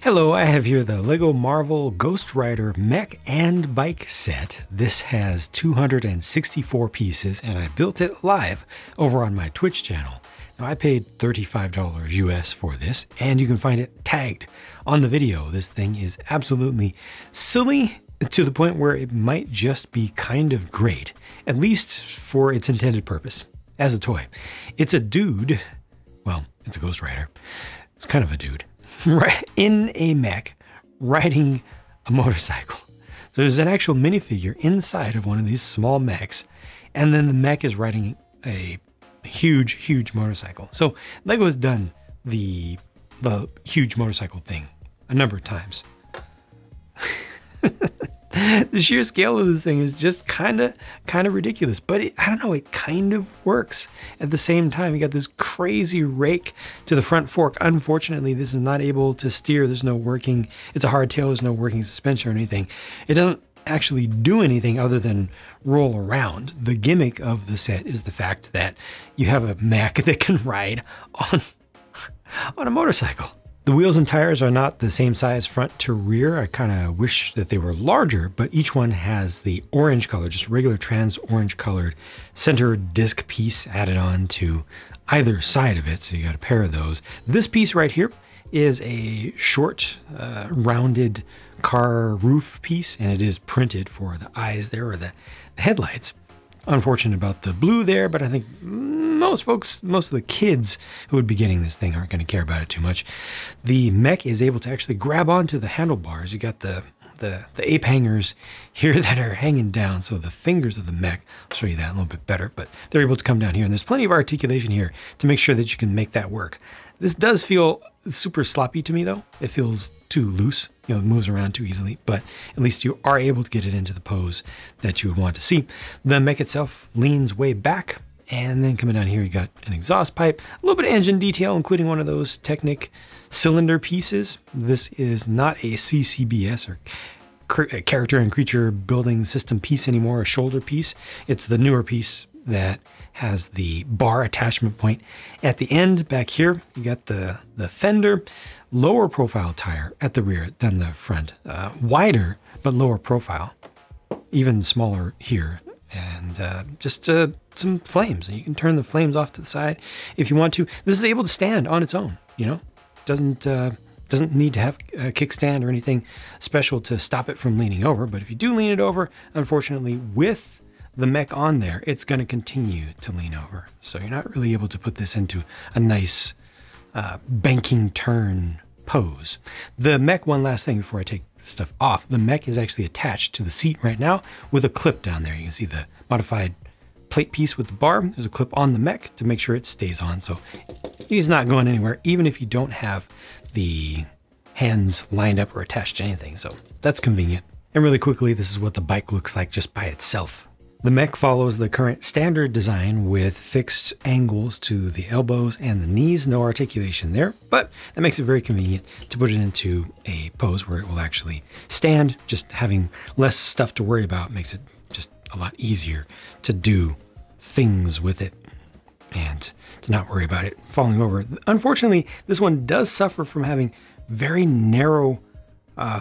Hello, I have here the LEGO Marvel Ghost Rider Mech and Bike set. This has 264 pieces and I built it live over on my Twitch channel. Now I paid $35 US for this and you can find it tagged on the video. This thing is absolutely silly to the point where it might just be kind of great, at least for its intended purpose, as a toy. It's a dude, well, it's a Ghost Rider. It's kind of a dude. Right in a mech riding a motorcycle. So there's an actual minifigure inside of one of these small mechs, and then the mech is riding a huge motorcycle. So LEGO has done the huge motorcycle thing a number of times. The sheer scale of this thing is just kind of ridiculous, but I don't know, it kind of works at the same time. You got this crazy rake to the front fork. Unfortunately, this is not able to steer. There's no working, it's a hardtail, there's no working suspension or anything. It doesn't actually do anything other than roll around. The gimmick of the set is the fact that you have a mech that can ride on a motorcycle. The wheels and tires are not the same size front to rear. I kind of wish that they were larger, but each one has the orange color, just regular trans orange colored center disc piece added on to either side of it. So you got a pair of those. This piece right here is a short, rounded car roof piece, and it is printed for the eyes there, or the headlights. Unfortunate about the blue there, but I think most of the kids who would be getting this thing aren't going to care about it too much. The mech is able to actually grab onto the handlebars. You got the ape hangers here that are hanging down, so the fingers of the mech, I'll show you that a little bit better, but they're able to come down here, and there's plenty of articulation here to make sure that you can make that work. This does feel super sloppy to me though. It feels too loose, you know, it moves around too easily, but at least you are able to get it into the pose that you would want to see. The mech itself leans way back, and then coming down here, you got an exhaust pipe, a little bit of engine detail, including one of those Technic cylinder pieces. This is not a CCBS or character and creature building system piece anymore, a shoulder piece. It's the newer piece that has the bar attachment point at the end. Back here, you got the fender, lower profile tire at the rear than the front, wider but lower profile, even smaller here, and just some flames. You can turn the flames off to the side if you want to. This is able to stand on its own, you know, doesn't need to have a kickstand or anything special to stop it from leaning over. But if you do lean it over, unfortunately, with the mech on there, it's going to continue to lean over. So you're not really able to put this into a nice banking turn pose. The mech, one last thing before I take this stuff off, the mech is actually attached to the seat right now with a clip down there. You can see the modified plate piece with the bar. There's a clip on the mech to make sure it stays on. So he's not going anywhere, even if you don't have the hands lined up or attached to anything. So that's convenient. And really quickly, this is what the bike looks like just by itself. The mech follows the current standard design with fixed angles to the elbows and the knees, no articulation there, but that makes it very convenient to put it into a pose where it will actually stand. Just having less stuff to worry about makes it just a lot easier to do things with it and to not worry about it falling over. Unfortunately, this one does suffer from having very narrow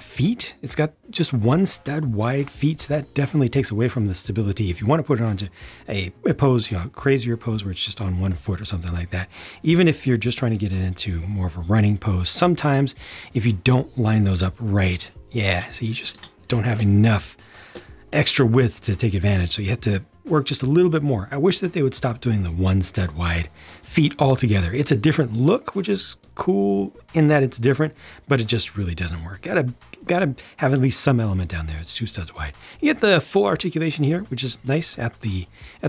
feet. It's got just one stud wide feet, so that definitely takes away from the stability. If you want to put it onto a pose, you know, crazier pose where it's just on one foot or something like that, even if you're just trying to get it into more of a running pose, sometimes if you don't line those up right, yeah, so you just don't have enough extra width to take advantage. So you have to work just a little bit more. I wish that they would stop doing the one stud wide feet altogether. It's a different look, which is cool in that it's different, but it just really doesn't work. Gotta have at least some element down there. It's 2 studs wide. You get the full articulation here, which is nice at the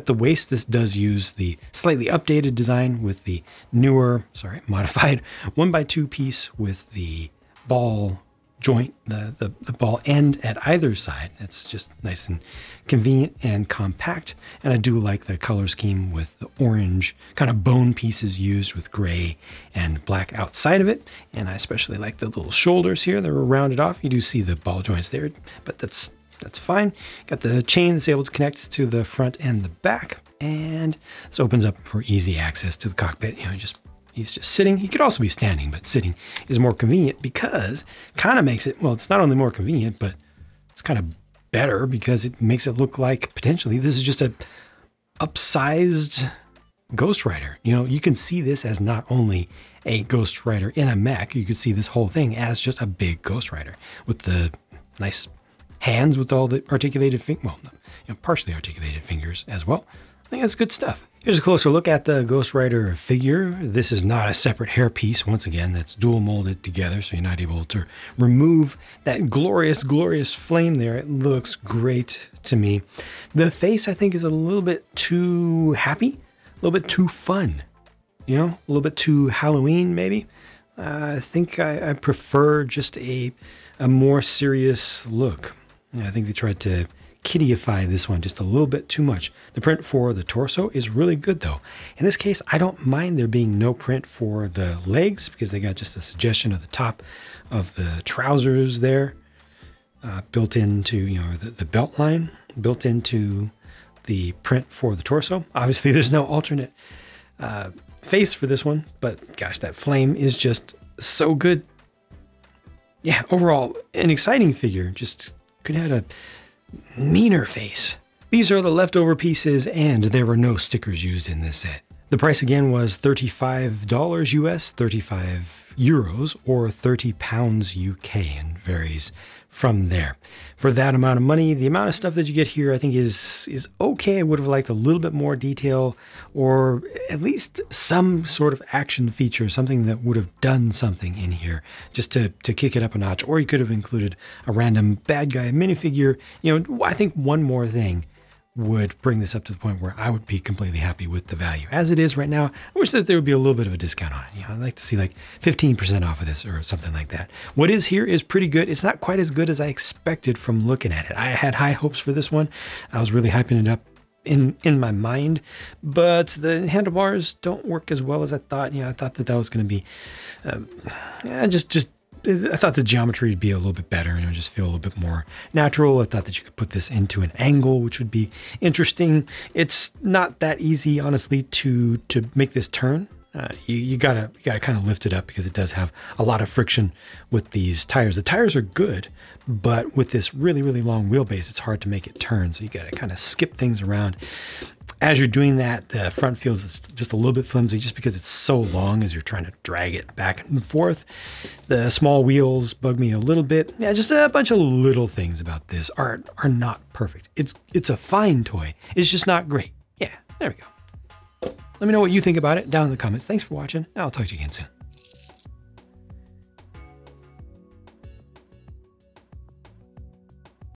waist. This does use the slightly updated design with the newer, modified 1x2 piece with the ball joint, the ball end at either side. It's just nice and convenient and compact. And I do like the color scheme with the orange kind of bone pieces used with gray and black outside of it. And I especially like the little shoulders here. They're rounded off. You do see the ball joints there, but that's fine. Got the chain that's able to connect to the front and the back. And this opens up for easy access to the cockpit. You know, just He's just sitting. He could also be standing, but sitting is more convenient because kind of makes it, well, it's not only more convenient, but it's kind of better because it makes it look like potentially this is just a upsized Ghost Rider. You know, you can see this as not only a Ghost Rider in a mech, you could see this whole thing as just a big Ghost Rider with the nice hands with all the articulated partially articulated fingers as well. I think that's good stuff. Here's a closer look at the Ghost Rider figure. This is not a separate hair piece. Once again, that's dual molded together, so you're not able to remove that glorious, glorious flame there. It looks great to me. The face, I think, is a little bit too happy, a little bit too fun, you know, a little bit too Halloween, maybe. I think I prefer just a more serious look. I think they tried to kittyify this one just a little bit too much. The print for the torso is really good though. In this case, I don't mind there being no print for the legs because they got just a suggestion of the top of the trousers there, built into, you know, the belt line, built into the print for the torso. Obviously there's no alternate face for this one, but gosh, that flame is just so good. Yeah, overall, an exciting figure. Just could have had a meaner face. These are the leftover pieces, and there were no stickers used in this set. The price again was $35 US, 35 euros, or 30 pounds UK, and varies from there. For that amount of money, the amount of stuff that you get here I think is okay. I would have liked a little bit more detail, or at least some sort of action feature, something that would have done something in here just to kick it up a notch. Or you could have included a random bad guy minifigure. You know, I think one more thing would bring this up to the point where I would be completely happy with the value. As it is right now, I wish that there would be a little bit of a discount on it. You know, I'd like to see like 15% off of this or something like that. What is here is pretty good. It's not quite as good as I expected from looking at it. I had high hopes for this one. I was really hyping it up in my mind, but the handlebars don't work as well as I thought. You know, I thought that was going to be I thought the geometry would be a little bit better and it would just feel a little bit more natural. I thought that you could put this into an angle, which would be interesting. It's not that easy, honestly, to make this turn. You gotta kind of lift it up because it does have a lot of friction with these tires. The tires are good, but with this really, really long wheelbase, it's hard to make it turn. So you gotta kind of skip things around. As you're doing that, the front feels just a little bit flimsy just because it's so long as you're trying to drag it back and forth. The small wheels bug me a little bit. Yeah, just a bunch of little things about this are not perfect. It's a fine toy. It's just not great. Yeah, there we go. Let me know what you think about it down in the comments. Thanks for watching. I'll talk to you again soon.